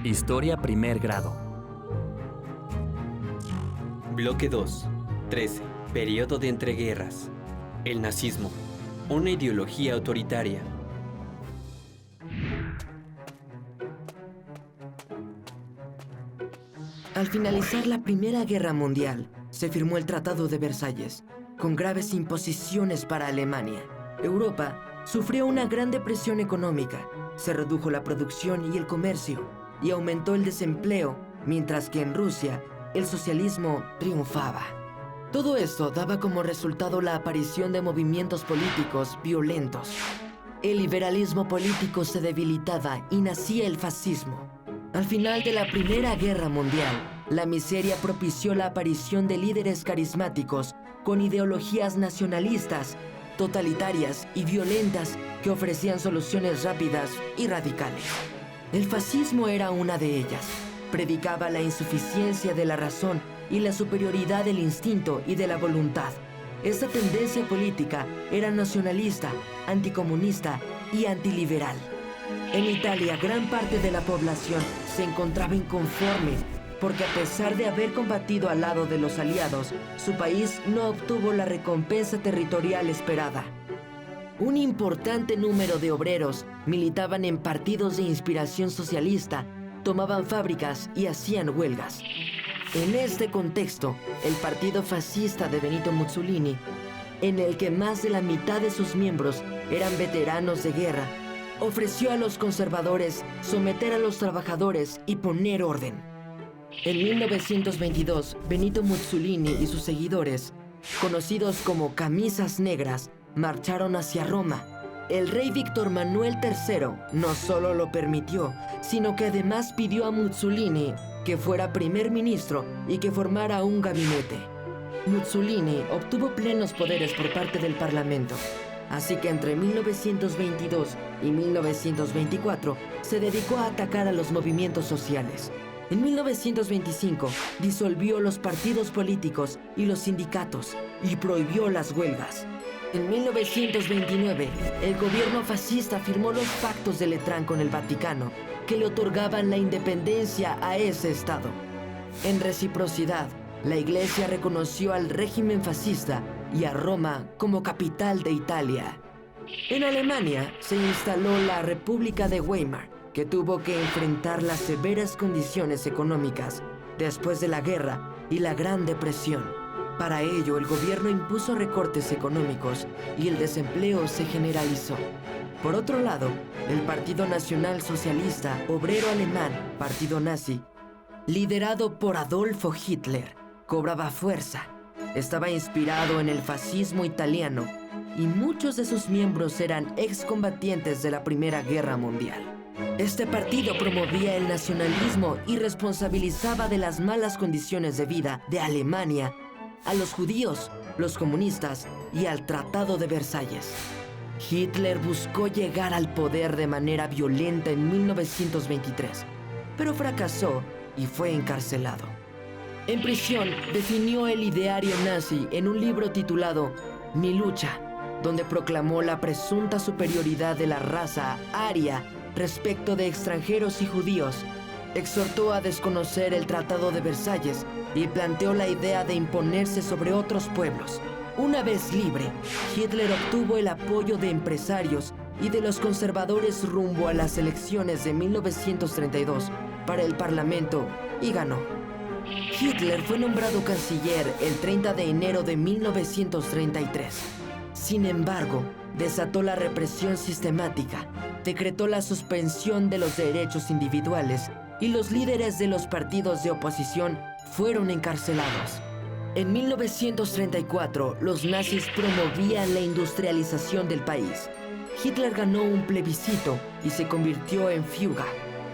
Historia primer grado. Bloque 2. 13. Periodo de entreguerras. El nazismo. Una ideología autoritaria. Al finalizar la Primera Guerra Mundial, se firmó el Tratado de Versalles, con graves imposiciones para Alemania. Europa sufrió una gran depresión económica, se redujo la producción y el comercio, y aumentó el desempleo, mientras que en Rusia el socialismo triunfaba. Todo esto daba como resultado la aparición de movimientos políticos violentos. El liberalismo político se debilitaba y nacía el fascismo. Al final de la Primera Guerra Mundial, la miseria propició la aparición de líderes carismáticos con ideologías nacionalistas, totalitarias y violentas que ofrecían soluciones rápidas y radicales. El fascismo era una de ellas. Predicaba la insuficiencia de la razón y la superioridad del instinto y de la voluntad. Esta tendencia política era nacionalista, anticomunista y antiliberal. En Italia, gran parte de la población se encontraba inconforme porque a pesar de haber combatido al lado de los aliados, su país no obtuvo la recompensa territorial esperada. Un importante número de obreros militaban en partidos de inspiración socialista, tomaban fábricas y hacían huelgas. En este contexto, el partido fascista de Benito Mussolini, en el que más de la mitad de sus miembros eran veteranos de guerra, ofreció a los conservadores someter a los trabajadores y poner orden. En 1922, Benito Mussolini y sus seguidores, conocidos como Camisas Negras, marcharon hacia Roma. El rey Víctor Manuel III no solo lo permitió, sino que además pidió a Mussolini que fuera primer ministro y que formara un gabinete. Mussolini obtuvo plenos poderes por parte del Parlamento, así que entre 1922 y 1924 se dedicó a atacar a los movimientos sociales. En 1925 disolvió los partidos políticos y los sindicatos y prohibió las huelgas. En 1929, el gobierno fascista firmó los pactos de Letrán con el Vaticano, que le otorgaban la independencia a ese estado. En reciprocidad, la Iglesia reconoció al régimen fascista y a Roma como capital de Italia. En Alemania se instaló la República de Weimar, que tuvo que enfrentar las severas condiciones económicas después de la guerra y la Gran Depresión. Para ello, el gobierno impuso recortes económicos y el desempleo se generalizó. Por otro lado, el Partido Nacional Socialista Obrero Alemán, partido nazi, liderado por Adolfo Hitler, cobraba fuerza. Estaba inspirado en el fascismo italiano y muchos de sus miembros eran excombatientes de la Primera Guerra Mundial. Este partido promovía el nacionalismo y responsabilizaba de las malas condiciones de vida de Alemania a los judíos, los comunistas y al Tratado de Versalles. Hitler buscó llegar al poder de manera violenta en 1923, pero fracasó y fue encarcelado. En prisión definió el ideario nazi en un libro titulado Mi lucha, donde proclamó la presunta superioridad de la raza aria respecto de extranjeros y judíos. Exhortó a desconocer el Tratado de Versalles y planteó la idea de imponerse sobre otros pueblos. Una vez libre, Hitler obtuvo el apoyo de empresarios y de los conservadores rumbo a las elecciones de 1932 para el Parlamento y ganó. Hitler fue nombrado canciller el 30 de enero de 1933. Sin embargo, desató la represión sistemática, decretó la suspensión de los derechos individuales y los líderes de los partidos de oposición fueron encarcelados. En 1934, los nazis promovían la industrialización del país. Hitler ganó un plebiscito y se convirtió en Führer,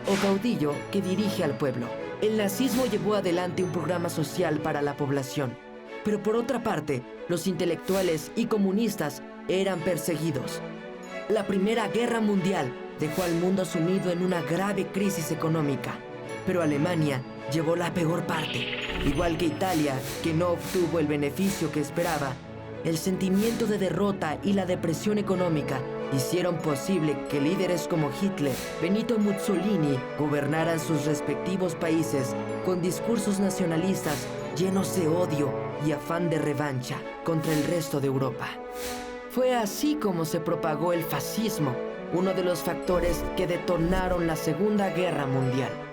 o caudillo que dirige al pueblo. El nazismo llevó adelante un programa social para la población, pero por otra parte, los intelectuales y comunistas eran perseguidos. La Primera Guerra Mundial dejó al mundo sumido en una grave crisis económica, pero Alemania llevó la peor parte. Igual que Italia, que no obtuvo el beneficio que esperaba, el sentimiento de derrota y la depresión económica hicieron posible que líderes como Hitler, Benito Mussolini gobernaran sus respectivos países con discursos nacionalistas llenos de odio y afán de revancha contra el resto de Europa. Fue así como se propagó el fascismo, uno de los factores que detonaron la Segunda Guerra Mundial.